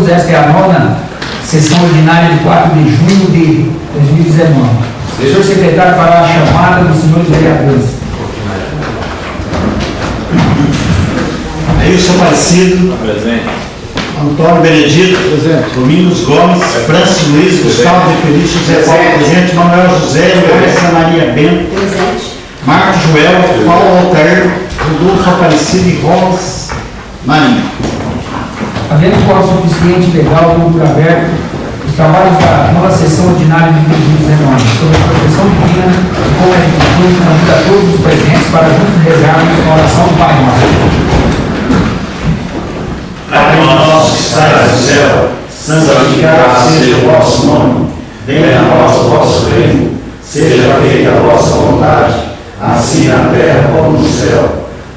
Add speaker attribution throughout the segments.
Speaker 1: todos, esta é a 9ª sessão ordinária de 4 de junho de 2019. O senhor secretário fará a chamada dos senhores vereadores.
Speaker 2: Ailson Aparecido.
Speaker 3: Presente.
Speaker 2: Antônio Benedito. Presente. Domingos Gomes. Francis Luiz. Gustavo de Felício. José Paulo. Presente. Manuel José. Larissa Maria Bento.
Speaker 4: Presente.
Speaker 2: Marcos Joel. Paulo Altair. Rodolfo Aparecido e Rolas Marinho.
Speaker 1: Havendo quórum suficiente legal, público aberto, os trabalhos da nova sessão ordinária de 2019, sobre a proteção divina e como é que convida a todos os presentes para juntos rezarmos a oração do Pai Nosso.
Speaker 2: Pai nosso que estais no céu, santificado seja o vosso nome. Venha a nós o vosso reino. Seja feita a vossa vontade, assim na terra como no céu.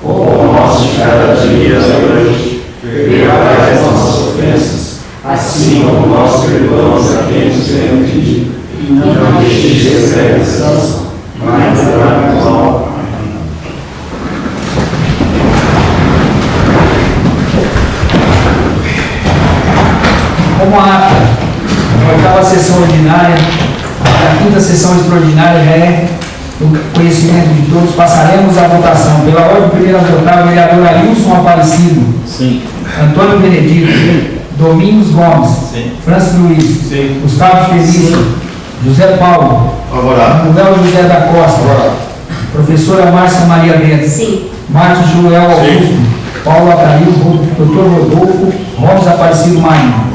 Speaker 2: O pão nosso de cada dia hoje. Perdoai as nossas ofensas, assim como nós perdoamos a quem nos tem ofendido. E não deixeis de receber a tentação, mas livrai-nos do mal.
Speaker 1: Como a ata da 8ª sessão ordinária, a 5ª sessão extraordinária já é do conhecimento de todos, passaremos à votação. Pela ordem, primeiro a votar o vereador Ailson Aparecido.
Speaker 3: Sim.
Speaker 1: Antônio Benedito. Domingos Gomes.
Speaker 3: Sim.
Speaker 1: Francis Luiz.
Speaker 3: Sim.
Speaker 1: Gustavo Felício. José Paulo.
Speaker 2: Favorável.
Speaker 1: Manuel José da Costa.
Speaker 2: Favorável.
Speaker 1: Professora Márcia Maria Bento.
Speaker 4: Sim.
Speaker 1: Marcos Joel Augusto. Paulo Atail. Dr. Rodolfo. Ramos Aparecido Marinho.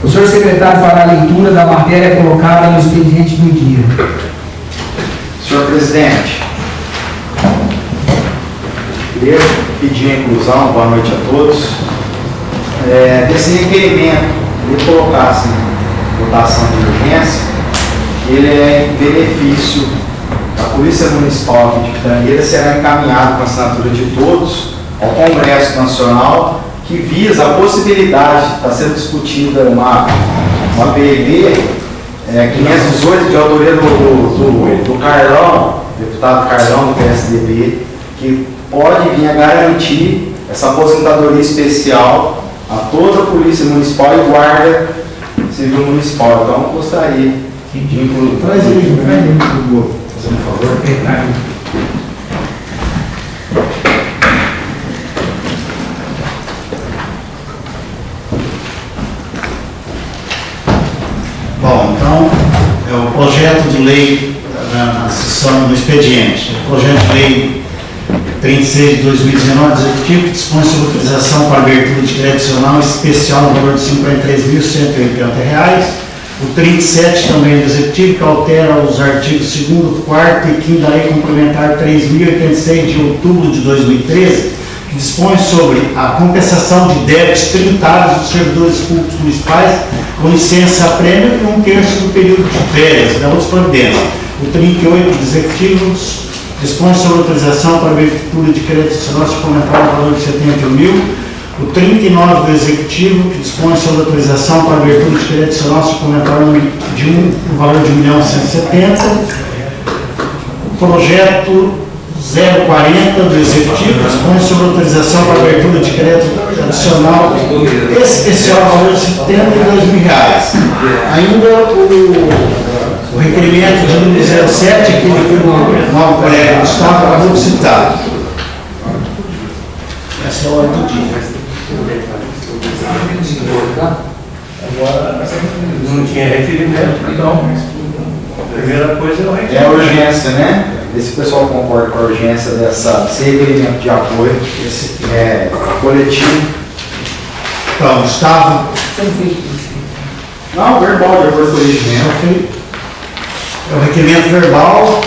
Speaker 1: O senhor secretário fará a leitura da matéria colocada no expediente do dia.
Speaker 5: Senhor presidente, queria pedir a inclusão, boa noite a todos, desse requerimento, ele colocasse em votação de urgência, ele é em benefício da Polícia Municipal aqui de Pitangueira, será encaminhado com a assinatura de todos ao Congresso Nacional, que visa a possibilidade, está sendo discutida uma PEB 518 de autoria do Carlão, deputado Carlão do PSDB, que pode vir a garantir essa aposentadoria especial a toda a Polícia Municipal e Guarda Civil Municipal. Então, eu gostaria de incluir.
Speaker 1: Traz ele, por favor, secretário.
Speaker 2: Bom, então, é o projeto de lei na sessão do expediente. O projeto de lei 36 de 2019, executivo, que dispõe sobre autorização para abertura de crédito adicional especial no valor de R$ 53.180. O 37 também do executivo, que altera os artigos 2º, 4º e 5º da lei complementar 3.086 de outubro de 2013, que dispõe sobre a compensação de débitos tributários dos servidores públicos municipais com licença-prêmio e 1/3 do período de férias da outra providência. O 38 do executivo dispõe sobre autorização para abertura de crédito adicional suplementar no valor de 71 mil. O 39 do executivo, que dispõe sobre autorização para abertura de crédito adicional suplementar no valor de 1.170.000. O projeto 040 do executivo dispõe sobre autorização para abertura de crédito adicional especial no valor de R$ 72.000. Ainda o requerimento de número 07, aquele que o novo colega Gustavo acabou de citar. Essa é a ordem do dia.
Speaker 3: Agora, não tinha requerimento, então, a primeira coisa é o requerimento.
Speaker 5: É a urgência, né? Esse pessoal concorda com a urgência desse requerimento de apoio coletivo.
Speaker 2: Então, Gustavo.
Speaker 5: Não, verbal de apoio coletivo.
Speaker 2: É o requerimento verbal,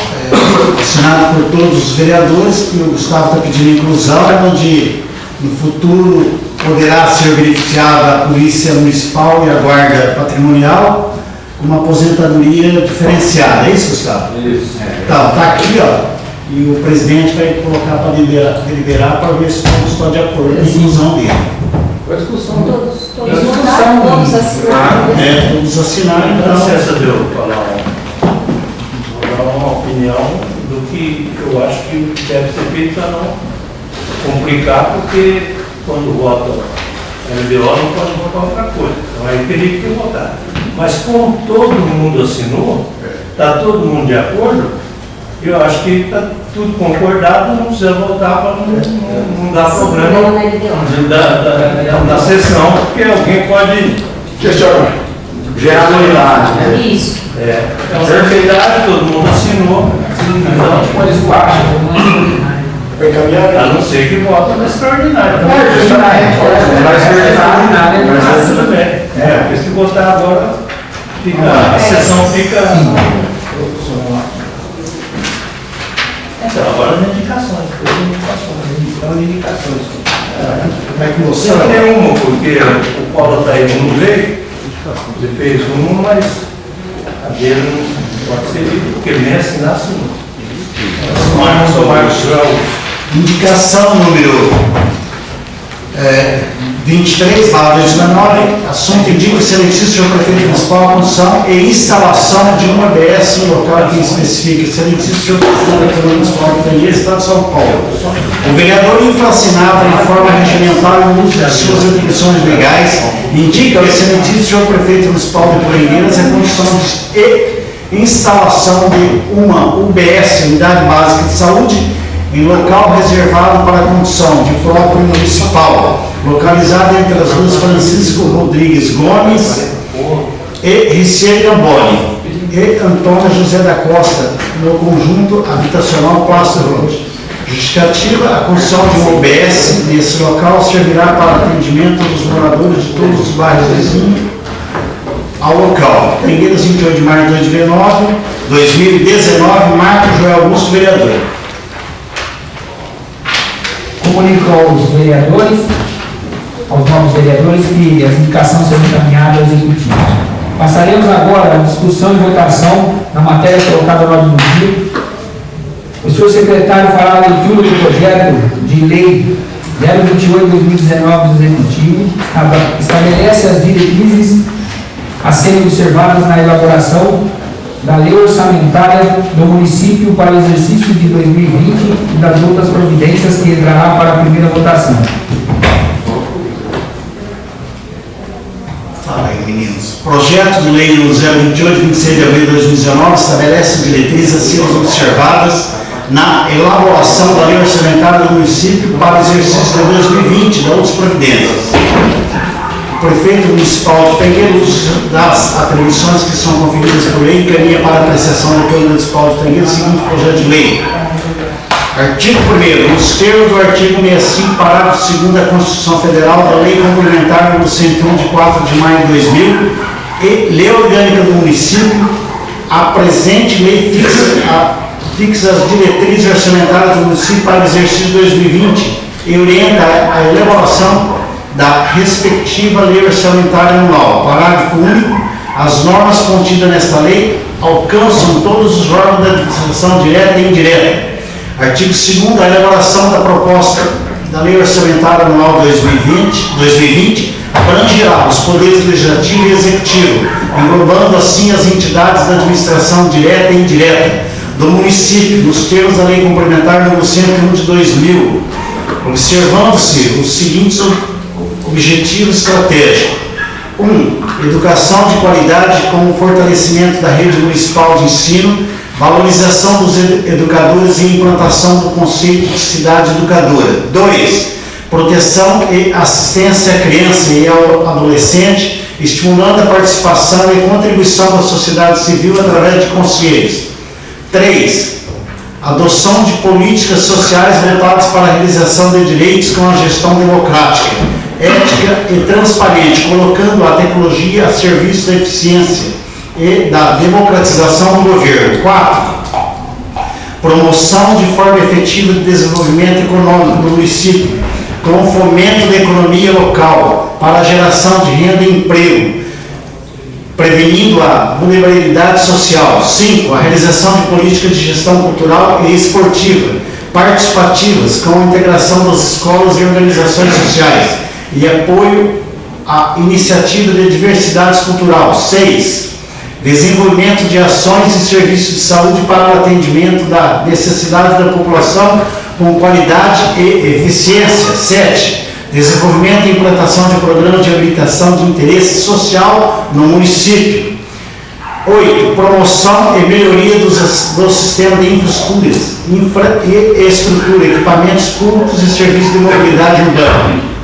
Speaker 2: assinado por todos os vereadores, que o Gustavo está pedindo inclusão, onde no futuro poderá ser beneficiada a Polícia Municipal e a Guarda Patrimonial com uma aposentadoria diferenciada. É isso, Gustavo?
Speaker 3: Isso.
Speaker 2: Então, está aqui, ó, e o presidente vai colocar para deliberar para ver se todos estão de acordo com a inclusão dele.
Speaker 4: Todos votaram, todos assinaram.
Speaker 2: Todos assinaram,
Speaker 3: Então,
Speaker 2: então.
Speaker 3: licença, deu falar uma opinião do que eu acho que deve ser feito para não complicar, porque quando vota LDO não pode votar outra coisa. Então aí teria que ter votado. Mas como todo mundo assinou, está todo mundo de acordo, eu acho que está tudo concordado, não precisa votar para não dar problema da sessão, porque alguém pode
Speaker 5: Gerar novidade, né?
Speaker 4: Isso.
Speaker 3: é uma verdade, todo mundo assinou, então
Speaker 1: Pode zoar,
Speaker 6: Foi encaminhado?
Speaker 3: a não ser que vota na extraordinária. Então,
Speaker 1: Mas
Speaker 3: tudo bem. Porque se votar agora, a sessão fica. Então, agora as indicações.
Speaker 1: Então, indicações.
Speaker 6: Como é que você
Speaker 3: Só tem uma, porque o Paulo está aí no leio, você fez uma, mas a dele não pode ser lida, porque ele nem assinar, assinou. Sou Marcos João.
Speaker 2: Indicação número 23/2019, assunto indica o excelentíssimo senhor prefeito municipal a construção e instalação de uma ABS no local que especifica excelentíssimo senhor prefeito municipal de Tangueiras, estado de São Paulo. O vereador infracionado na forma regimental no uso de suas atribuições legais indica ao excelentíssimo senhor prefeito municipal de Tangueiras a construção e instalação de uma UBS, Unidade Básica de Saúde, em local reservado para a condução de próprio municipal, localizado entre as ruas Francisco Rodrigues Gomes e Riceira Gamboni e Antônio José da Costa, no conjunto habitacional Pasto Road. Justificativa: a construção de uma UBS nesse local servirá para atendimento dos moradores de todos os bairros vizinhos ao local. Tangueiras, 28 de março de 2019, Marcos Joel Augusto, vereador.
Speaker 1: Comunico aos vereadores, aos novos vereadores, que as indicações serão encaminhadas ao executivo. Passaremos agora à discussão e votação na matéria colocada no ordem do dia. O senhor secretário fará a leitura do projeto de lei 028/2019 do executivo, estabelece as diretrizes a serem observadas na elaboração da lei orçamentária do município para o exercício de 2020 e das outras providências que entrará para a primeira votação.
Speaker 2: Fala aí, meninos. Projeto de lei número 028, 26 de abril de 2019, estabelece diretrizes a serem observadas na elaboração da lei orçamentária do município para o exercício de 2020 e das outras providências. O prefeito municipal de Tangueiras, das atribuições que são conferidas por lei, encaminha para a apreciação do Câmara Municipal de Tangueiras o seguinte projeto de lei. Artigo 1º. Nos termos do artigo 65, parágrafo 2º da Constituição Federal, da Lei Complementar número 101, de 4 de maio de 2000, e Lei Orgânica do Município, a presente lei fixa as diretrizes orçamentárias do município para o exercício de 2020 e orienta a elaboração da respectiva lei orçamentária anual. Parágrafo único. As normas contidas nesta lei alcançam todos os órgãos da administração direta e indireta. Artigo 2º. A elaboração da proposta da lei orçamentária anual 2020 abrangerá os poderes legislativo e executivo, englobando assim as entidades da administração direta e indireta do município, nos termos da lei complementar número 101 de 2000, observando-se os seguintes objetivos estratégicos. 1. Educação de qualidade com o fortalecimento da rede municipal de ensino, valorização dos educadores e implantação do conceito de cidade educadora. 2. Proteção e assistência à criança e ao adolescente, estimulando a participação e contribuição da sociedade civil através de conselhos. 3. Adoção de políticas sociais voltadas para a realização de direitos com a gestão democrática, ética e transparente, colocando a tecnologia a serviço da eficiência e da democratização do governo. 4. Promoção de forma efetiva de desenvolvimento econômico do município, com o fomento da economia local para a geração de renda e emprego, prevenindo a vulnerabilidade social. 5. A realização de políticas de gestão cultural e esportiva participativas, com a integração das escolas e organizações sociais e apoio à iniciativa de diversidade cultural. 6. Desenvolvimento de ações e serviços de saúde para o atendimento da necessidade da população com qualidade e eficiência. 7. desenvolvimento e implantação de programas de habilitação de interesse social no município. 8. Promoção e melhoria do sistema de infraestrutura, equipamentos públicos e serviços de mobilidade urbana.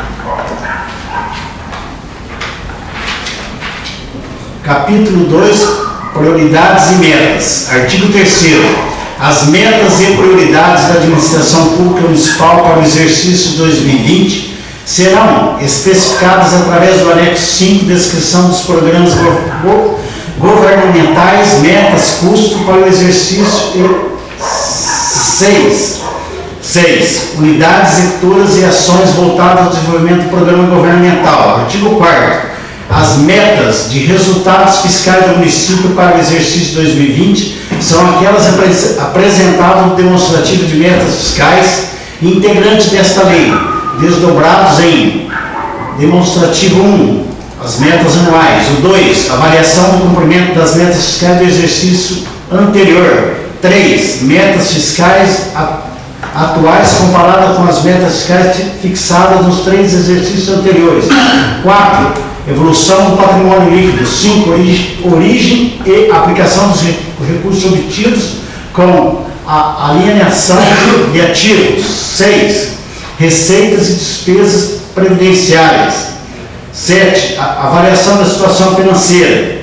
Speaker 2: Capítulo 2, prioridades e metas. Artigo 3º. As metas e prioridades da administração pública municipal para o exercício 2020 serão especificadas através do anexo 5, descrição dos programas governamentais, metas, custo para o exercício e 6. Unidades executoras e ações voltadas ao desenvolvimento do programa governamental. Artigo 4º. As metas de resultados fiscais do município para o exercício 2020 são aquelas apresentadas no demonstrativo de metas fiscais integrantes desta lei, desdobrados em demonstrativo 1, as metas anuais, o 2, avaliação do cumprimento das metas fiscais do exercício anterior, 3, metas fiscais atuais comparadas com as metas fiscais fixadas nos 3 exercícios anteriores, 4, evolução do patrimônio líquido, 5, origem e aplicação dos recursos obtidos com a alienação de ativos, 6, receitas e despesas previdenciárias, 7, avaliação da situação financeira,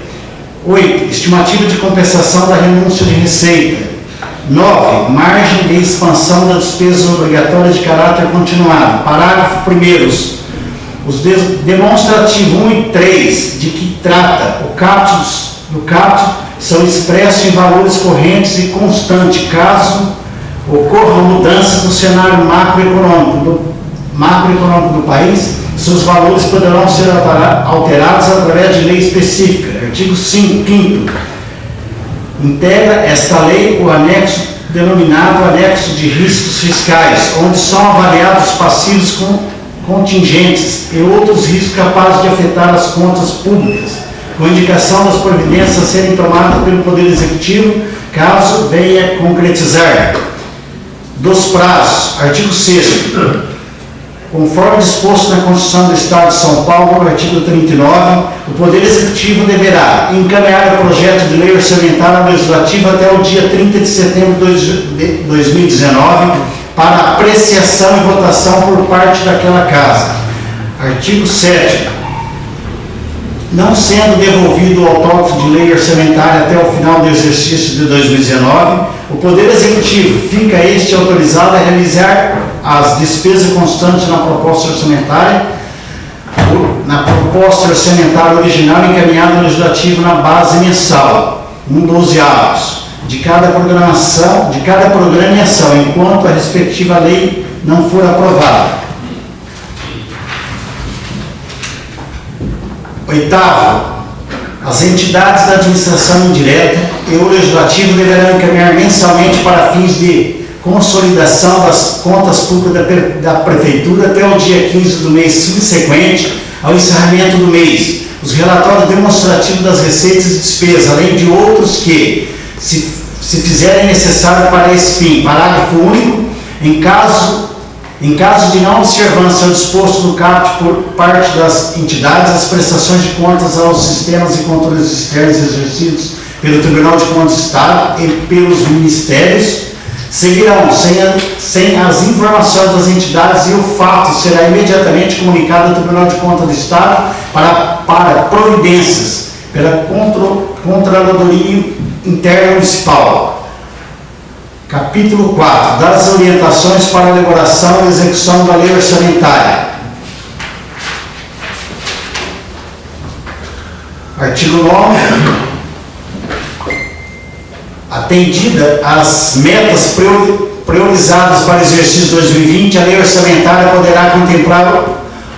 Speaker 2: 8, estimativa de compensação da renúncia de receita, 9, margem de expansão das despesas obrigatórias de caráter continuado. Parágrafo 1º. Os demonstrativos 1 e 3, de que trata o caput, são expressos em valores correntes e constantes, caso ocorra mudança do cenário macroeconômico do país, seus valores poderão ser alterados através de lei específica. Artigo 5º. Integra esta lei o anexo denominado anexo de riscos fiscais, onde são avaliados os passivos contingentes e outros riscos capazes de afetar as contas públicas, com indicação das providências a serem tomadas pelo Poder Executivo, caso venha concretizar. Dos prazos, artigo 6º. Conforme disposto na Constituição do Estado de São Paulo, no artigo 39, o Poder Executivo deverá encaminhar o projeto de lei orçamentária ao Legislativo até o dia 30 de setembro de 2019, para apreciação e votação por parte daquela Casa. Artigo 7º. Não sendo devolvido o autógrafo de lei orçamentária até o final do exercício de 2019, o Poder Executivo fica autorizado a realizar as despesas constantes na proposta orçamentária original encaminhada ao Legislativo na base mensal, 1/12 de cada programa e ação, enquanto a respectiva lei não for aprovada. 8º. As entidades da administração indireta e o Legislativo deverão encaminhar mensalmente para fins de consolidação das contas públicas da Prefeitura até o dia 15 do mês subsequente ao encerramento do mês os relatórios demonstrativos das receitas e despesas, além de outros que, se fizerem necessário para esse fim. Parágrafo único. Em caso de não observância ao disposto no caput por parte das entidades, as prestações de contas aos sistemas e controles externos exercidos pelo Tribunal de Contas do Estado e pelos ministérios seguirão sem as informações das entidades, e o fato será imediatamente comunicado ao Tribunal de Contas do Estado para providências pela Controladoria Interna Municipal. Capítulo 4. Das orientações para a elaboração e execução da lei orçamentária. Artigo 9. Atendida as metas priorizadas para o exercício 2020, a lei orçamentária poderá contemplar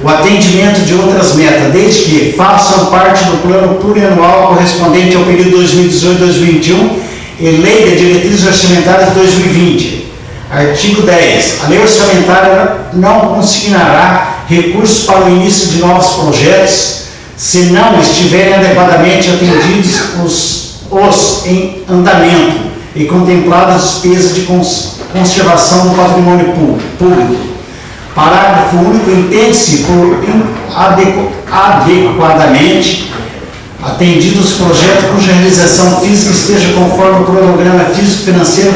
Speaker 2: o atendimento de outras metas, desde que façam parte do plano plurianual correspondente ao período 2018-2021 e Lei de Diretrizes Orçamentárias de 2020. Artigo 10. A lei orçamentária não consignará recursos para o início de novos projetos se não estiverem adequadamente atendidos os em andamento e contempladas as despesas de conservação do patrimônio público. Parágrafo único. Entende-se por adequadamente atendidos os projetos cuja realização física esteja conforme o cronograma físico-financeiro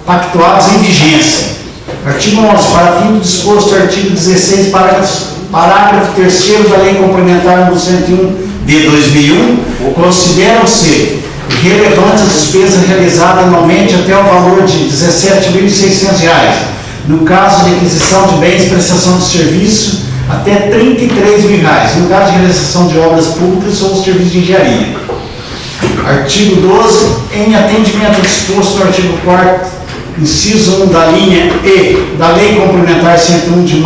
Speaker 2: pactuados em vigência. Artigo 11. Para fim do disposto artigo 16, parágrafo 3º da Lei Complementar número 101 de 2001, consideram-se relevantes as despesas realizadas anualmente até o valor de R$ 17.600, no caso de aquisição de bens e prestação de serviço, até R$ 33.000, no caso de realização de obras públicas ou serviços de engenharia. Artigo 12. Em atendimento ao disposto no artigo 4º, inciso 1 da linha E da Lei Complementar 101 de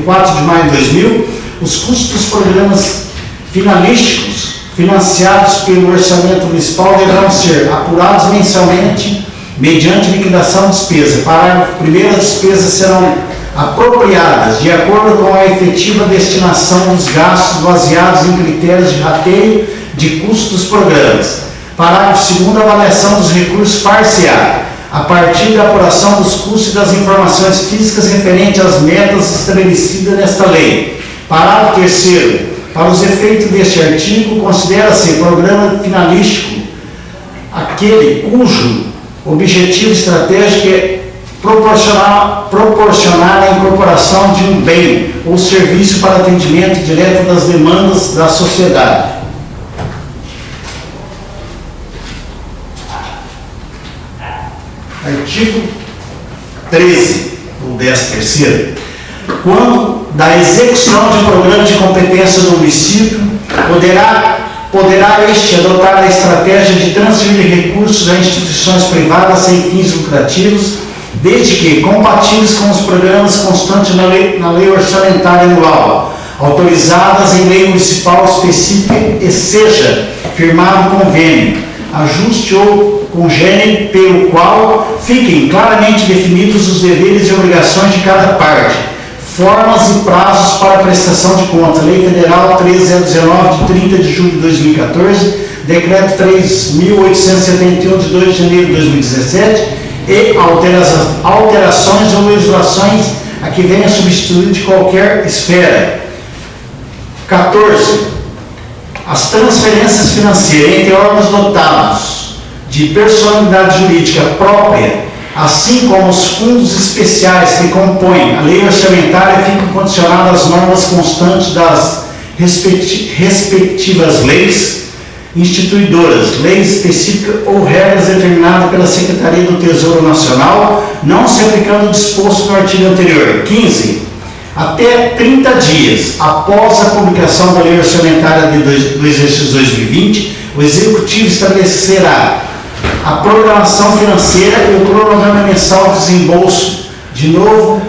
Speaker 2: 4 de maio de 2000, os custos dos programas finalísticos financiados pelo orçamento municipal deverão ser apurados mensalmente mediante liquidação de despesa. Parágrafo 1º. As despesas serão apropriadas de acordo com a efetiva destinação dos gastos baseados em critérios de rateio de custos dos programas. Parágrafo 2º. A avaliação dos recursos far-se-á a partir da apuração dos custos e das informações físicas referentes às metas estabelecidas nesta lei. Parágrafo 3º. Para os efeitos deste artigo, considera-se programa finalístico aquele cujo objetivo estratégico é proporcionar a incorporação de um bem ou serviço para atendimento direto das demandas da sociedade. Artigo 13, ou 13º. Quando da execução de programa de competência do município, poderá este adotar a estratégia de transferir recursos a instituições privadas sem fins lucrativos, desde que compatíveis com os programas constantes na lei orçamentária anual, autorizadas em lei municipal específica e seja firmado convênio, ajuste ou congênio pelo qual fiquem claramente definidos os deveres e obrigações de cada parte, formas e prazos para prestação de conta. Lei Federal 13.019, de 30 de julho de 2014, Decreto 3.871, de 2 de janeiro de 2017, e alterações ou legislações a que venha substituir de qualquer esfera. 14. As transferências financeiras entre órgãos dotados de personalidade jurídica própria, assim como os fundos especiais que compõem a lei orçamentária, ficam condicionados às normas constantes das respectivas leis instituidoras, leis específicas ou regras determinadas pela Secretaria do Tesouro Nacional, não se aplicando o disposto no artigo anterior. 15. Até 30 dias após a publicação da lei orçamentária do exercício 2020, o Executivo estabelecerá a programação financeira e o cronograma mensal de desembolso, de novo,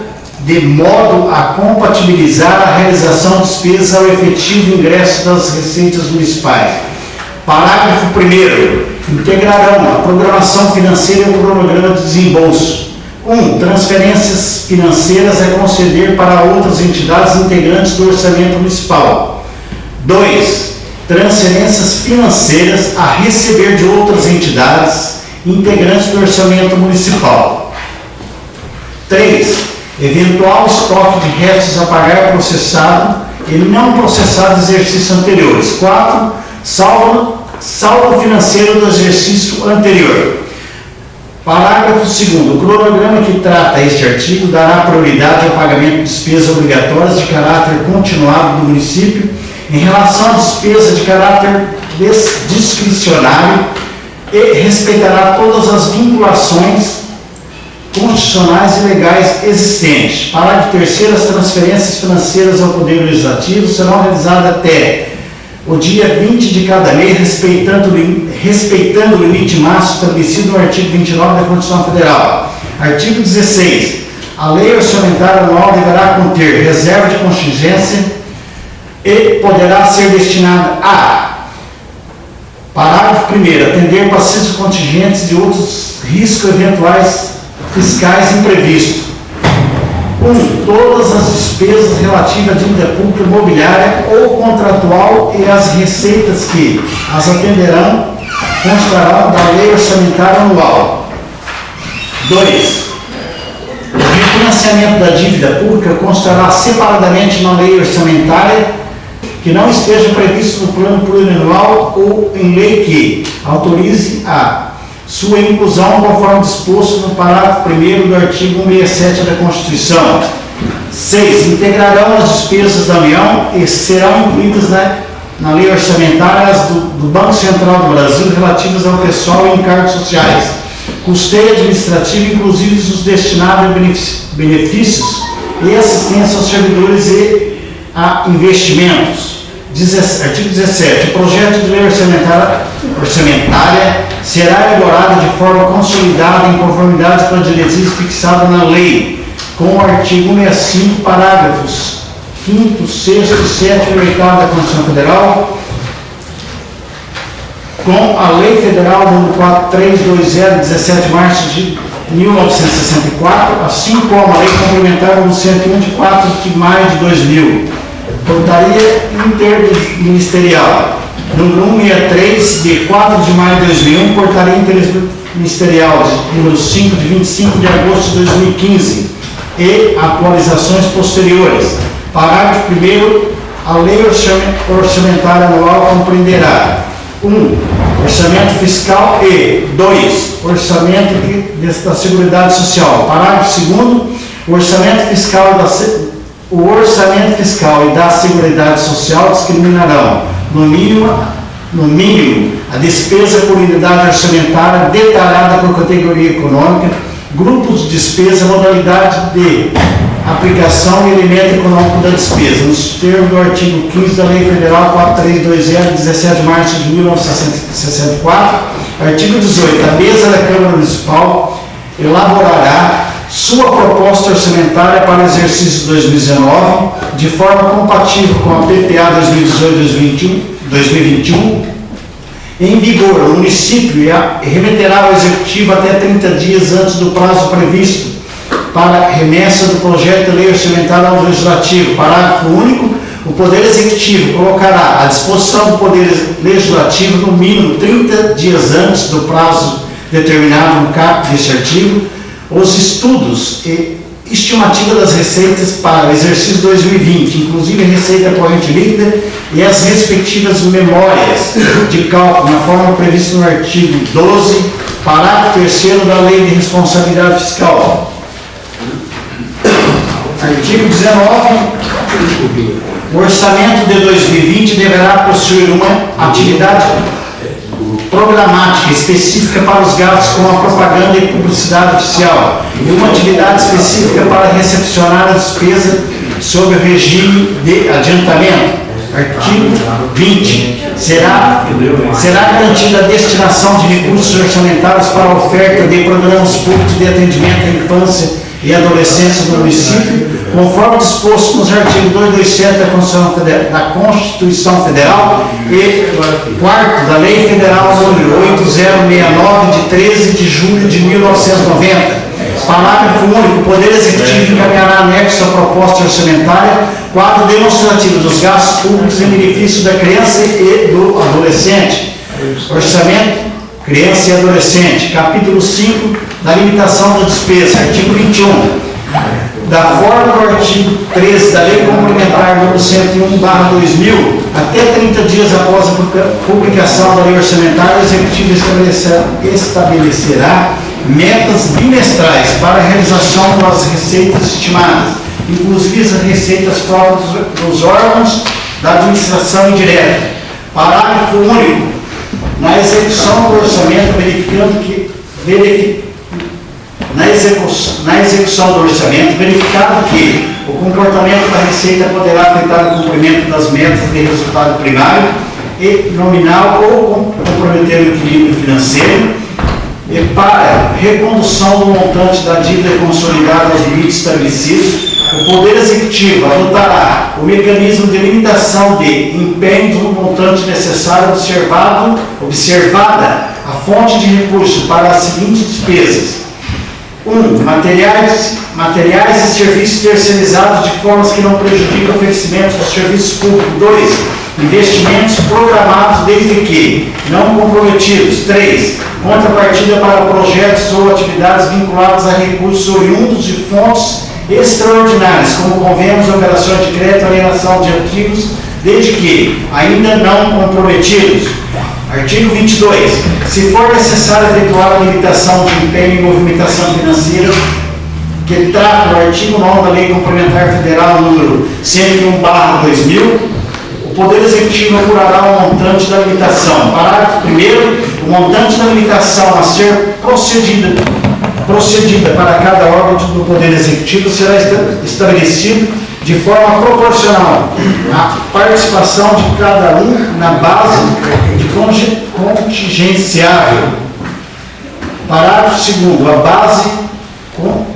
Speaker 2: de modo a compatibilizar a realização de despesas ao efetivo ingresso das receitas municipais. Parágrafo 1º. Integrarão a programação financeira e o cronograma de desembolso. 1. Transferências financeiras a conceder para outras entidades integrantes do orçamento municipal. 2. Transferências financeiras a receber de outras entidades integrantes do orçamento municipal. 3. Eventual estoque de restos a pagar processado e não processado de exercícios anteriores. 4. Saldo financeiro do exercício anterior. Parágrafo 2º. O cronograma que trata este artigo dará prioridade ao pagamento de despesas obrigatórias de caráter continuado do município em relação à despesa de caráter discricionário e respeitará todas as vinculações constitucionais e legais existentes. Parágrafo 3º. As transferências financeiras ao Poder Legislativo serão realizadas até o dia 20 de cada mês, respeitando o limite máximo estabelecido no artigo 29 da Constituição Federal. Artigo 16. A lei orçamentária anual deverá conter reserva de contingência e poderá ser destinada a: parágrafo 1º, atender passivos contingentes e outros riscos eventuais fiscais imprevistos. 1. Todas as despesas relativas à dívida pública imobiliária ou contratual e as receitas que as atenderão constarão da lei orçamentária anual. 2. financiamento da dívida pública constará separadamente na lei orçamentária que não esteja previsto no plano plurianual ou em lei que autorize a sua inclusão conforme disposto no parágrafo 1º do artigo 167 da Constituição. 6. Integrarão as despesas da União e serão incluídas na lei orçamentária as do Banco Central do Brasil relativas ao pessoal e encargos sociais, custeio administrativo, inclusive os destinados a benefícios e assistência aos servidores e a investimentos. Artigo 17. O projeto de lei orçamentária será elaborado de forma consolidada em conformidade com a diretriz fixada na lei, com o artigo 165, parágrafos 5º, 6º, 7º e 8º da Constituição Federal, com a Lei Federal nº 4320, 17 de março de 1964, assim como a Lei Complementar nº 101, de 4 de maio de 2000. Portaria Interministerial número 163, de 4 de maio de 2001, Portaria Interministerial número 5, de 25 de agosto de 2015 e atualizações posteriores. Parágrafo 1º. A lei orçamentária anual compreenderá 1. Orçamento fiscal e 2. Orçamento da Seguridade Social. Parágrafo 2º. O orçamento fiscal e da Seguridade Social discriminarão, no mínimo, a despesa por unidade orçamentária detalhada por categoria econômica, grupos de despesa, modalidade de aplicação e elemento econômico da despesa, nos termos do artigo 15 da Lei Federal 4320, 17 de março de 1964. Artigo 18. A mesa da Câmara Municipal elaborará sua proposta orçamentária para o exercício 2019, de forma compatível com a PPA 2018-2021, em vigor no município, e remeterá ao Executivo até 30 dias antes do prazo previsto para remessa do projeto de lei orçamentária ao Legislativo. Parágrafo único. O Poder Executivo colocará à disposição do Poder Legislativo, no mínimo 30 dias antes do prazo determinado no caput deste artigo, os estudos e estimativa das receitas para o exercício 2020, inclusive a receita corrente líquida e as respectivas memórias de cálculo, na forma prevista no artigo 12, parágrafo 3º da Lei de Responsabilidade Fiscal. Artigo 19. O orçamento de 2020 deverá possuir uma atividade programática específica para os gastos com a propaganda e publicidade oficial e uma atividade específica para recepcionar a despesa sob o regime de adiantamento. Artigo 20. Será garantida a destinação de recursos orçamentários para a oferta de programas públicos de atendimento à infância e adolescência do município, conforme disposto nos artigos 227 da Constituição Federal e 4º da Lei Federal nº 8069, de 13 de julho de 1990. Parágrafo único. O Poder Executivo encaminhará anexo à proposta orçamentária quadro demonstrativo dos gastos públicos em benefício da criança e do adolescente. Orçamento Criança e Adolescente. Capítulo 5 da limitação da despesa. Artigo 21. Da forma do artigo 13 da Lei Complementar nº 101/2000, até 30 dias após a publicação da Lei Orçamentária, o Executivo estabelecerá metas bimestrais para a realização das receitas estimadas, inclusive as receitas próprias dos órgãos da administração indireta. Parágrafo único. Na execução do orçamento, verificado que o comportamento da receita poderá afetar o cumprimento das metas de resultado primário e nominal ou comprometer o equilíbrio financeiro, e para recondução do montante da dívida consolidada aos limites estabelecidos, o Poder Executivo adotará o mecanismo de limitação de empenho do montante necessário observada a fonte de recurso para as seguintes despesas: 1. Materiais e serviços terceirizados de formas que não prejudiquem o oferecimento dos serviços públicos. 2. investimentos programados desde que não comprometidos. 3. Contrapartida para projetos ou atividades vinculadas a recursos oriundos de fontes extraordinárias, como convênios, operações de crédito, alienação de ativos, desde que ainda não comprometidos. Artigo 22. Se for necessário efetuar a limitação de empenho e movimentação financeira que trata o artigo 9 da Lei Complementar Federal número 101/2000, o Poder Executivo apurará o montante da limitação. Parágrafo 1º. O montante da limitação a ser procedida para cada órgão do Poder Executivo será estabelecido de forma proporcional à participação de cada um na base de contingenciável. Parágrafo 2º. A base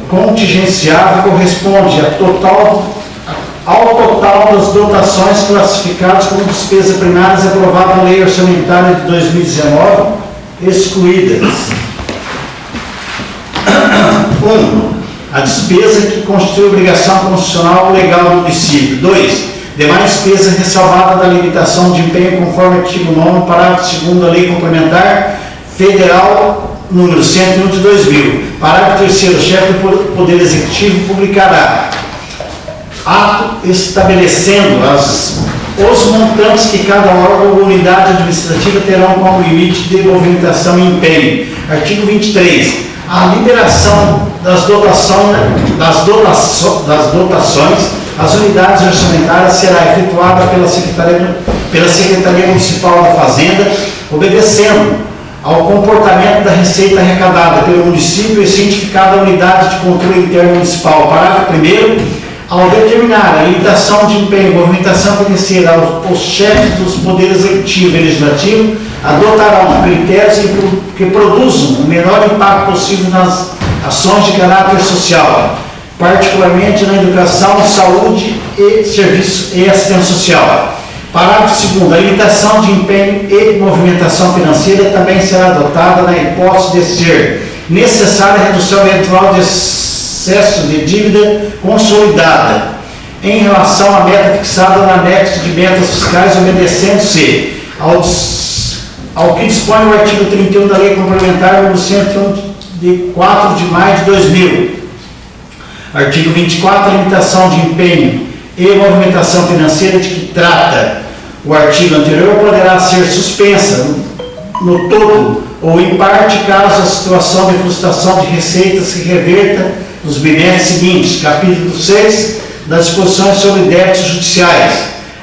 Speaker 2: contingenciável corresponde ao total das dotações classificadas como despesa primárias aprovada na Lei Orçamentária de 2019, excluídas: 1. A despesa que constitui obrigação constitucional ou legal do município. 2. Demais despesa ressalvada da limitação de empenho conforme artigo 9º, parágrafo 2º da Lei Complementar Federal número 101 de 2000. Parágrafo 3º. O chefe do Poder Executivo publicará ato estabelecendo os montantes que cada órgão ou unidade administrativa terão como limite de movimentação e empenho. Artigo 23. A liberação das dotações às unidades orçamentárias será efetuada pela Secretaria Municipal da Fazenda, obedecendo ao comportamento da receita arrecadada pelo município e cientificada a unidade de controle interno municipal. Parágrafo 1º. Ao determinar a limitação de empenho e movimentação financeira os chefes dos poderes executivo e legislativo adotarão critérios que produzam o menor impacto possível nas ações de caráter social, particularmente na educação, saúde e serviço e assistência social. Parágrafo 2º. A limitação de empenho e movimentação financeira também será adotada na hipótese de ser necessária a redução eventual de excesso de dívida consolidada em relação à meta fixada no anexo de metas fiscais, obedecendo-se ao que dispõe o artigo 31 da Lei Complementar número 101 de 4 de maio de 2000. Artigo 24. A limitação de empenho e movimentação financeira de que trata o artigo anterior poderá ser suspensa no todo ou em parte caso a situação de frustração de receitas se reverta nos bimestres seguintes. Capítulo 6 das disposições sobre débitos judiciais.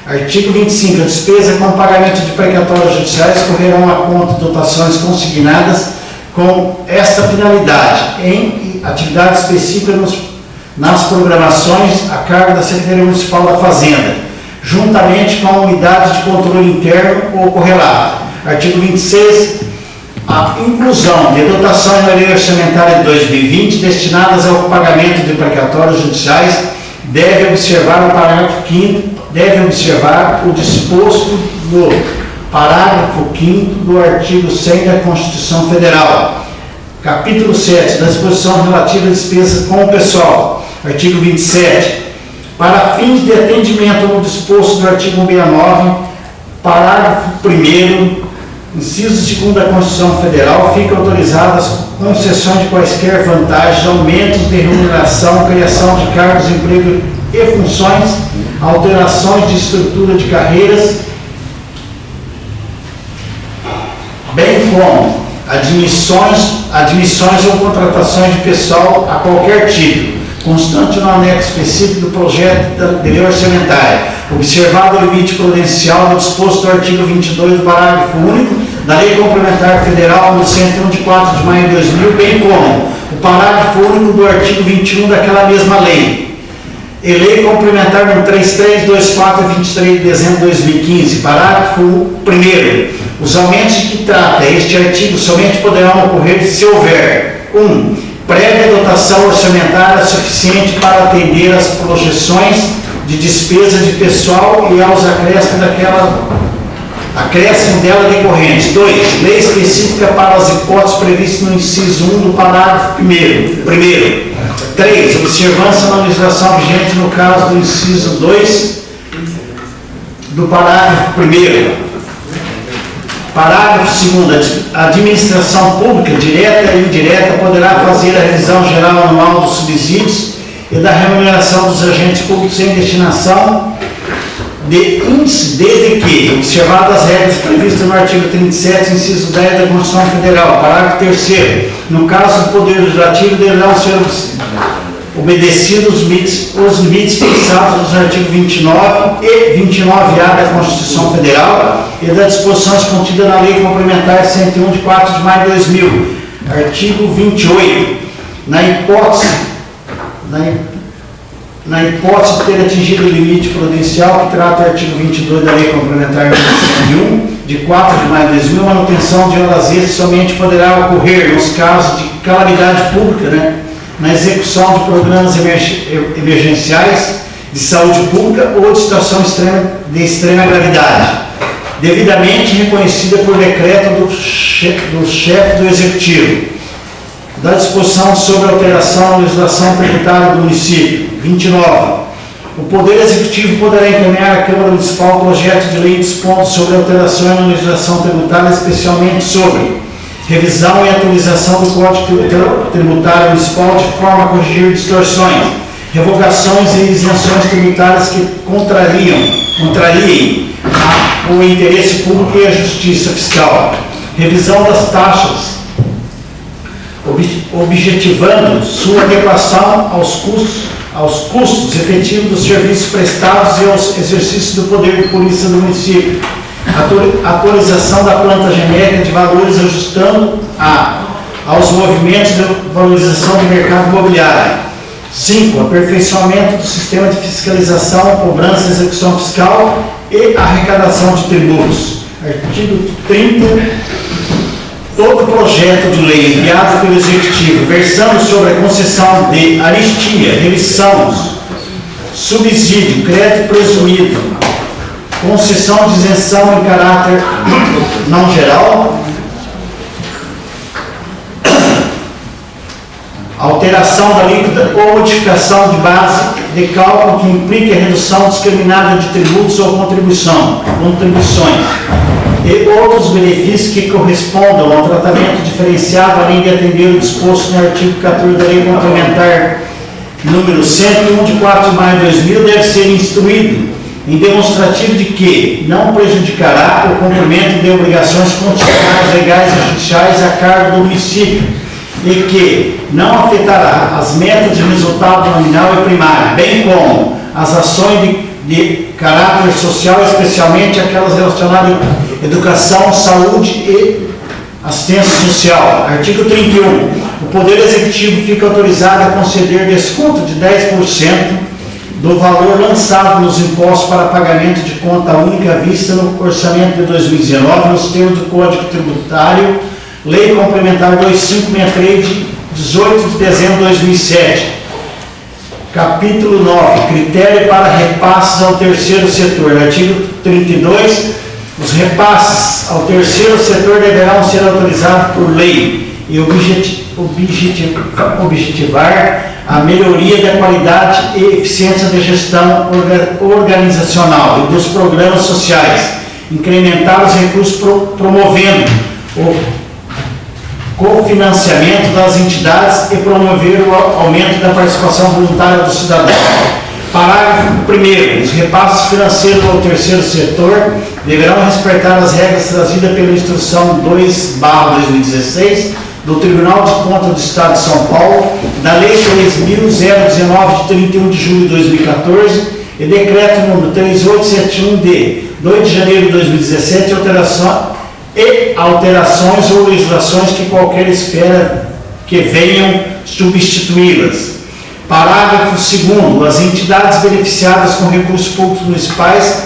Speaker 2: Artigo 25. A despesa com pagamento de precatórios judiciais correrão à conta de dotações consignadas com esta finalidade em atividade específica nas programações a cargo da Secretaria Municipal da Fazenda, juntamente com a unidade de controle interno ou correlato. Artigo 26. A inclusão de dotações na Lei Orçamentária de 2020 destinadas ao pagamento de precatórios judiciais deve observar o parágrafo 5º, deve observar o disposto no parágrafo 5º do artigo 100 da Constituição Federal. Capítulo 7 da disposição relativa à despesa com o pessoal. Artigo 27. Para fins de atendimento ao disposto do artigo 169, parágrafo 1º, inciso 2º da Constituição Federal, ficam autorizadas concessões de quaisquer vantagens, aumentos de remuneração, criação de cargos, emprego e funções, alterações de estrutura de carreiras, bem como admissões ou contratações de pessoal a qualquer tipo, constante no anexo específico do projeto da lei orçamentária, observado o limite prudencial do disposto do artigo 22 do parágrafo único da Lei Complementar Federal no 101 de 4 de maio de 2000, bem como o parágrafo único do artigo 21 daquela mesma lei. E Lei Complementar no 3324 de 23 de dezembro de 2015, parágrafo 1º. Os aumentos de que trata este artigo somente poderão ocorrer se houver 1. Prévia dotação orçamentária suficiente para atender às projeções de despesa de pessoal e aos acréscimo dela decorrentes. 2. Lei específica para as hipóteses previstas no inciso 1 do parágrafo 1º. 3. Observância da legislação vigente no caso do inciso 2 do parágrafo 1º. Parágrafo 2º. A administração pública, direta e indireta, poderá fazer a revisão geral anual dos subsídios e da remuneração dos agentes públicos em destinação de índice, desde que, observadas as regras previstas no artigo 37, inciso 10 da Constituição Federal. Parágrafo 3º. No caso do Poder Legislativo, deverão ser obedecidos os limites fixados nos artigos 29 e 29A da Constituição Federal e das disposições contidas na Lei Complementar 101 de 4 de maio de 2000. Artigo 28. Na hipótese de ter atingido o limite prudencial que trata o artigo 22 da Lei Complementar 101 de 4 de maio de 2000, a manutenção de horas extras somente poderá ocorrer nos casos de calamidade pública, na execução de programas emergenciais de saúde pública ou de situação de extrema gravidade, devidamente reconhecida por decreto do chefe do Executivo. Da disposição sobre alteração na legislação tributária do município. 29. O Poder Executivo poderá encaminhar à Câmara Municipal projeto de lei dispondo sobre alterações na legislação tributária, especialmente sobre revisão e atualização do Código Tributário Municipal de forma a corrigir distorções, revogações e isenções tributárias que contrariem o interesse público e a justiça fiscal, revisão das taxas, objetivando sua adequação aos custos efetivos dos serviços prestados e aos exercícios do poder de polícia do município. Atualização da planta genérica de valores ajustando aos movimentos de valorização do mercado imobiliário. 5. Aperfeiçoamento do sistema de fiscalização, cobrança e execução fiscal e arrecadação de tributos. Artigo 30. Todo projeto de lei enviado pelo Executivo versando sobre a concessão de anistia, remissão, subsídio, crédito presumido, concessão de isenção em caráter não geral, alteração da alíquota ou modificação de base de cálculo que implique a redução discriminada de tributos ou contribuições e outros benefícios que correspondam ao tratamento diferenciado, além de atender o disposto no artigo 14 da Lei Complementar número 101 de 4 de maio de 2000, deve ser instruído em demonstrativo de que não prejudicará o cumprimento de obrigações constitucionais, legais e judiciais a cargo do município e que não afetará as metas de resultado nominal e primário, bem como as ações de caráter social, especialmente aquelas relacionadas à educação, saúde e assistência social. Artigo 31. O Poder Executivo fica autorizado a conceder desconto de 10% do valor lançado nos impostos para pagamento de conta única à vista no orçamento de 2019, nos termos do Código Tributário, Lei Complementar 2563, de 18 de dezembro de 2007. Capítulo 9. Critério para repasses ao terceiro setor. Artigo 32. Os repasses ao terceiro setor deverão ser autorizados por lei e objetivar a melhoria da qualidade e eficiência da gestão organizacional e dos programas sociais, incrementar os recursos promovendo o cofinanciamento das entidades e promover o aumento da participação voluntária do cidadão. Parágrafo 1º. Os repasses financeiros ao terceiro setor deverão respeitar as regras trazidas pela Instrução 2/2016 do Tribunal de Contas do Estado de São Paulo, da Lei 3.019 de 31 de julho de 2014 e Decreto número 3871 de 2 de janeiro de 2017, alterações ou legislações que qualquer esfera que venham substituí-las. Parágrafo 2º. As entidades beneficiadas com recursos públicos municipais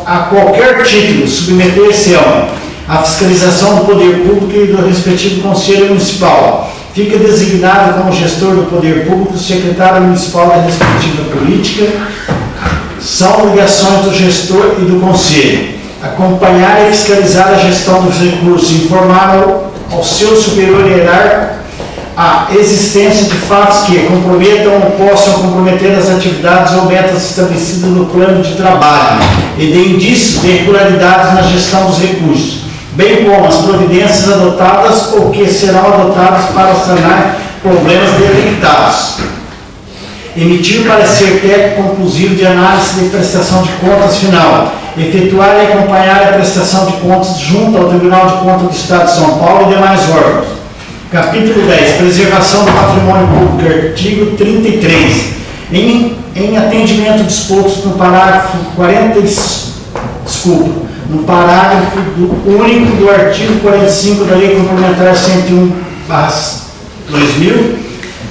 Speaker 2: a qualquer título submeter-se-ão à fiscalização do poder público e do respectivo Conselho Municipal. Fica designado como gestor do poder público o secretário municipal da respectiva política. São obrigações do gestor e do Conselho acompanhar e fiscalizar a gestão dos recursos, informar ao seu superior hierárquico a existência de fatos que comprometam ou possam comprometer as atividades ou metas estabelecidas no plano de trabalho e de indícios de irregularidades na gestão dos recursos, bem como as providências adotadas ou que serão adotadas para sanar problemas detectados. Emitir parecer técnico conclusivo de análise de prestação de contas final. Efetuar e acompanhar a prestação de contas junto ao Tribunal de Contas do Estado de São Paulo e demais órgãos. Capítulo 10. Preservação do patrimônio público. Artigo 33. Em atendimento disposto no parágrafo 40, no parágrafo único do artigo 45 da Lei Complementar 101/2000,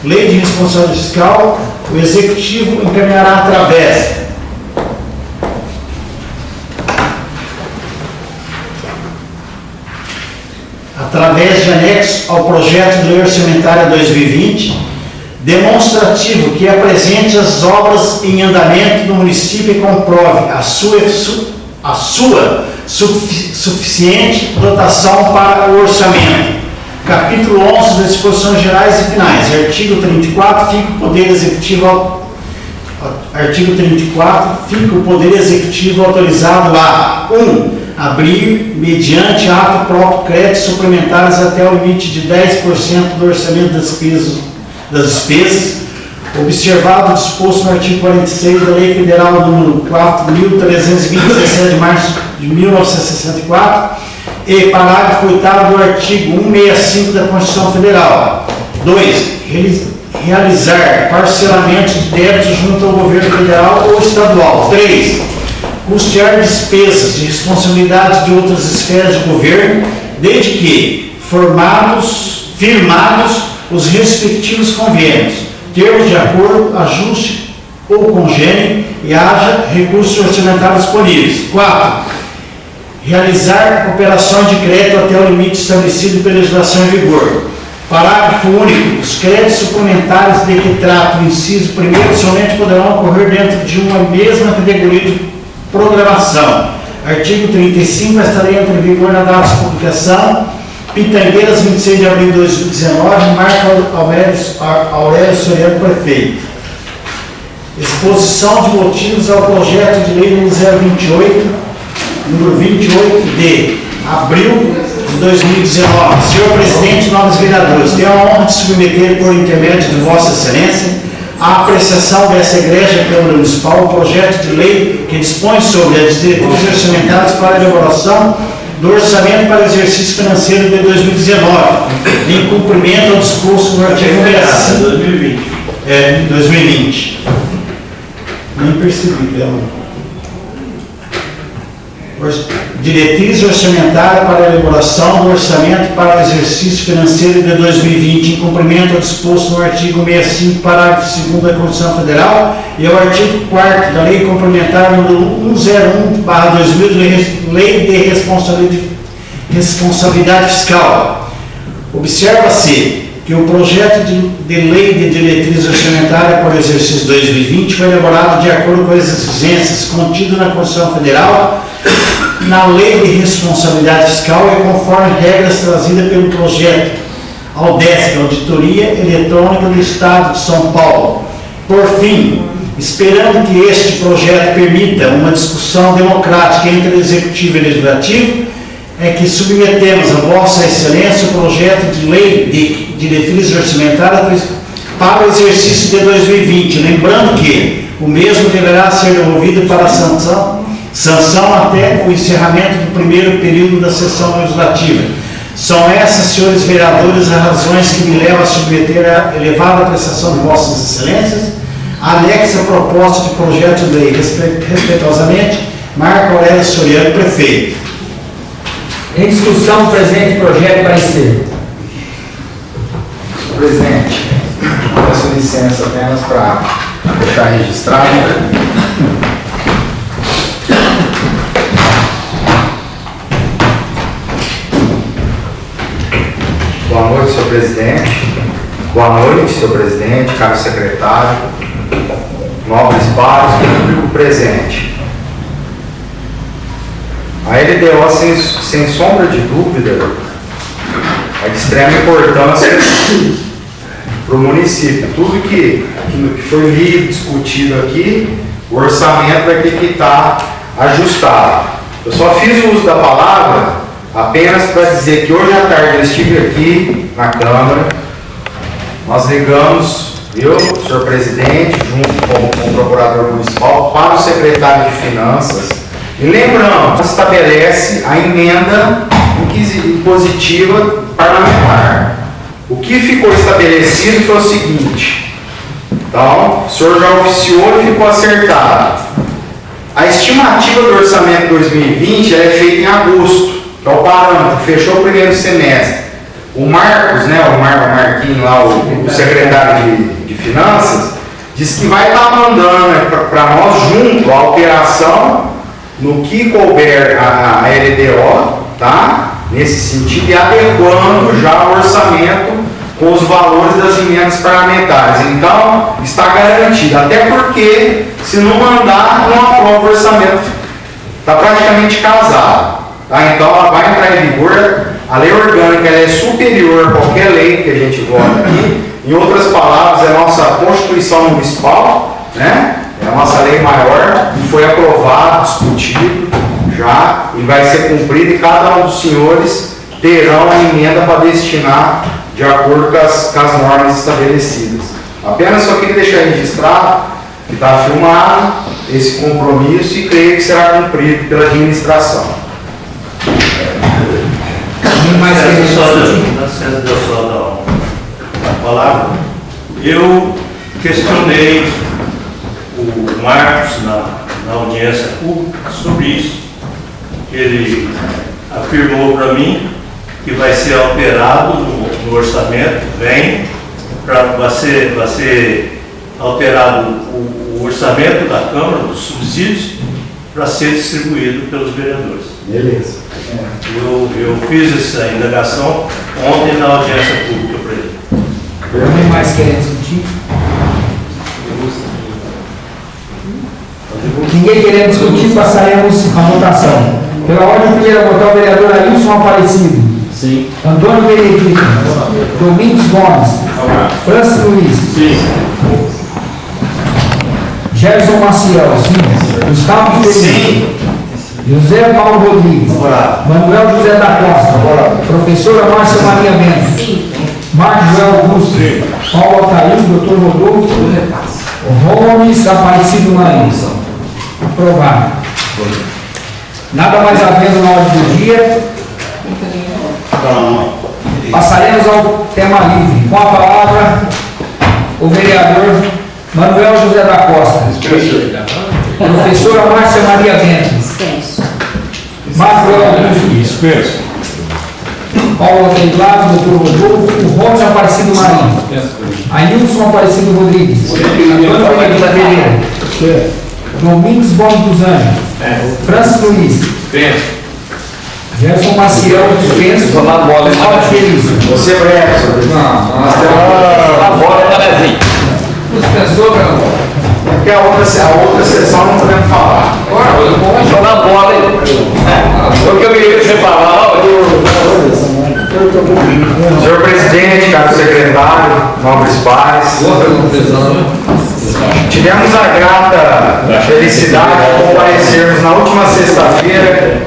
Speaker 2: Lei de Responsabilidade Fiscal, o Executivo encaminhará através de anexo ao projeto de lei orçamentária 2020, demonstrativo que apresente as obras em andamento do município e comprove a sua suficiente dotação para o orçamento. Capítulo 11 das disposições gerais e finais. Artigo 34, fica o Poder Executivo autorizado a 1. Abrir, mediante ato próprio, créditos suplementares até o limite de 10% do orçamento das despesas, observado o disposto no artigo 46 da Lei Federal número 4.320, 17 de março de 1964, e parágrafo 8º do artigo 165 da Constituição Federal. 2. Realizar parcelamento de débitos junto ao governo federal ou estadual. 3. Custear despesas de responsabilidade de outras esferas de governo, desde que firmados os respectivos convênios, termos de acordo, ajuste ou congênio e haja recursos orçamentários disponíveis. 4. Realizar operações de crédito até o limite estabelecido pela legislação em vigor. Parágrafo único. Os créditos suplementares de que trata o inciso primeiro somente poderão ocorrer dentro de uma mesma categoria de programação. Artigo 35. Esta lei entra em vigor na data de publicação. Pitangueiras, 26 de abril de 2019. Marco Aurélio Soriano, prefeito. Exposição de motivos ao projeto de lei número 28 de abril de 2019. Senhor presidente, nobres vereadores, tenho a honra de submeter por intermédio de Vossa Excelência a apreciação dessa Igreja Câmara Municipal o projeto de lei que dispõe sobre as diretrizes orçamentárias para a elaboração do orçamento para o exercício financeiro de 2019, em cumprimento ao disposto no artigo 2020. Nem percebi, diretriz orçamentária para a elaboração do orçamento para o exercício financeiro de 2020, em cumprimento ao disposto no artigo 65, parágrafo 2º da Constituição Federal e ao artigo 4º da Lei Complementar número 101/2000, Lei de Responsabilidade Fiscal. Observa-se que o projeto de lei de diretriz orçamentária para o exercício 2020 foi elaborado de acordo com as exigências contidas na Constituição Federal, na Lei de Responsabilidade Fiscal e conforme regras trazidas pelo projeto AUDESC, Auditoria Eletrônica do Estado de São Paulo. Por fim, esperando que este projeto permita uma discussão democrática entre o Executivo e o Legislativo, é que submetemos a Vossa Excelência o projeto de lei de diretrizes orçamentárias para o exercício de 2020, lembrando que o mesmo deverá ser devolvido para a sanção até o encerramento do primeiro período da sessão legislativa. São essas, senhores vereadores, as razões que me levam a submeter a elevada apreciação de Vossas Excelências, anexa a proposta de projeto de lei. Respeitosamente, Marco Aurélio Soriano, prefeito.
Speaker 1: Em discussão, o presente projeto para ser.
Speaker 5: Senhor presidente, peço licença apenas para deixar registrado. Boa noite, senhor presidente. Boa noite, senhor presidente, caro secretário, nobres pares, público presente. A LDO, sem sombra de dúvida, é de extrema importância para o município. Tudo que foi lido, discutido aqui, o orçamento vai ter que estar ajustado. Eu só fiz o uso da palavra apenas para dizer que hoje à tarde eu estive aqui na Câmara, nós ligamos, eu, senhor presidente, junto com o procurador municipal, para o secretário de Finanças, e lembramos, estabelece a emenda impositiva parlamentar. O que ficou estabelecido foi o seguinte, então, o senhor já oficiou e ficou acertado. A estimativa do orçamento 2020 é feita em agosto, que é o parâmetro, fechou o primeiro semestre. O Marcos, né, o Marquinhos lá, o secretário de Finanças, disse que vai estar mandando para nós junto a alteração no que couber a LDO, tá? Nesse sentido, e adequando já o orçamento com os valores das emendas parlamentares. Então, está garantido, até porque, se não mandar, não aprova o orçamento. Está praticamente casado. Tá? Então, ela vai entrar em vigor. A lei orgânica ela é superior a qualquer lei que a gente vota aqui. Em outras palavras, é a nossa Constituição Municipal, né? É a nossa lei maior, e foi aprovado, discutido já, e vai ser cumprido, e cada um dos senhores terão a emenda para destinar de acordo com as normas estabelecidas. Apenas só queria deixar registrado que está filmado esse compromisso e creio que será cumprido pela administração.
Speaker 1: Mais
Speaker 3: César deu só a palavra. Eu questionei o Marcos na audiência pública sobre isso. Ele afirmou para mim que vai ser alterado no orçamento, vai ser alterado o orçamento da Câmara, dos subsídios, para ser distribuído pelos vereadores.
Speaker 5: Beleza.
Speaker 3: Eu fiz essa indagação ontem na audiência pública para ele.
Speaker 1: Alguém mais quer discutir? Ninguém querendo discutir, passaremos a votação. Pela ordem, primeiro a votar o vereador Ailson Aparecido.
Speaker 7: Sim.
Speaker 1: Antônio Benedito. Domingos Gomes. Francis Luiz.
Speaker 7: Sim.
Speaker 1: Gerson Maciel. Sim. Gustavo Ferreira. José Paulo Rodrigues. Manuel José da Costa. Professora Márcia Maria Mendes. Marcos Joel Augusto. Paulo Altair. Dr. Rodolfo. Gomes Aparecido Marinho. Aprovado. Nada mais havendo na ordem do dia. Passaremos ao tema livre. Com a palavra, o vereador Manuel José da Costa. Professora Márcia Maria Mendes. Marcos Augusto. Paulo Altair, Dr. Rodolfo. Gomes Aparecido Marinho. Ailson Aparecido Rodrigues. Antônio Pereira. Domingos Gomes dos Anjos. Francis Luiz. Gerson Maciel, dispenso.
Speaker 7: Vou dar bola.
Speaker 1: Paulo Feliz.
Speaker 5: Você breve, senhor.
Speaker 7: A bola é Telezinho.
Speaker 1: Dispensou, meu.
Speaker 5: Porque a outra sessão não podemos falar.
Speaker 7: Vou jogar bola aí. Porque eu queria que você falar.
Speaker 5: Senhor presidente, caro secretário, nobres pares, tivemos a grata felicidade de comparecermos na última sexta-feira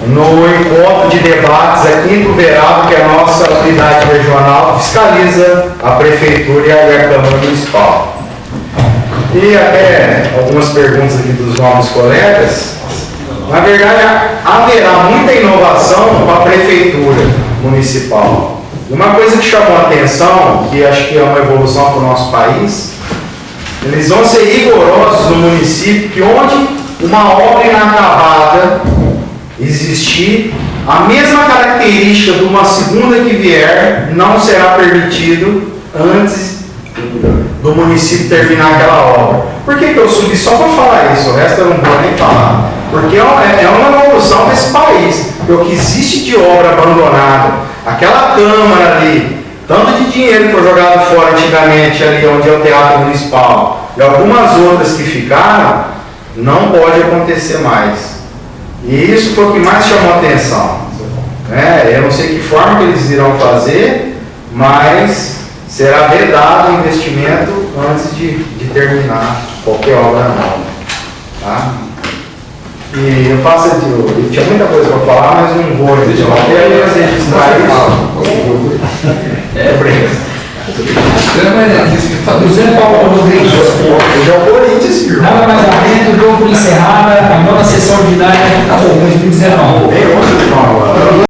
Speaker 5: no encontro de debates aqui em Tuverado, que é a nossa unidade regional que fiscaliza a Prefeitura e a Câmara Municipal. E até algumas perguntas aqui dos nossos colegas. Na verdade, haverá muita inovação para a Prefeitura Municipal. Uma coisa que chamou a atenção, que acho que é uma evolução para o nosso país, eles vão ser rigorosos no município, que onde uma obra inacabada existir, a mesma característica de uma segunda que vier não será permitido antes do município terminar aquela obra. Por que eu subi só para falar isso? O resto eu não vou nem falar. Porque é uma evolução desse país. O que existe de obra abandonada, aquela Câmara ali, tanto de dinheiro que foi jogado fora antigamente ali onde é o Teatro Municipal, e algumas outras que ficaram, não pode acontecer mais. E isso foi o que mais chamou a atenção. Eu não sei que forma que eles irão fazer, mas será vedado o investimento antes de terminar qualquer obra nova. Tá? E eu faço, eu tinha muita coisa para falar, mas não vou registrar. Até a gente registrar
Speaker 7: É, Breno.
Speaker 1: José Paulo Rodrigues.
Speaker 5: Hoje é o Corinthians, viu?
Speaker 1: Nada mais a menos, dou por encerrada a nova sessão ordinária de 2019.
Speaker 5: Tem outro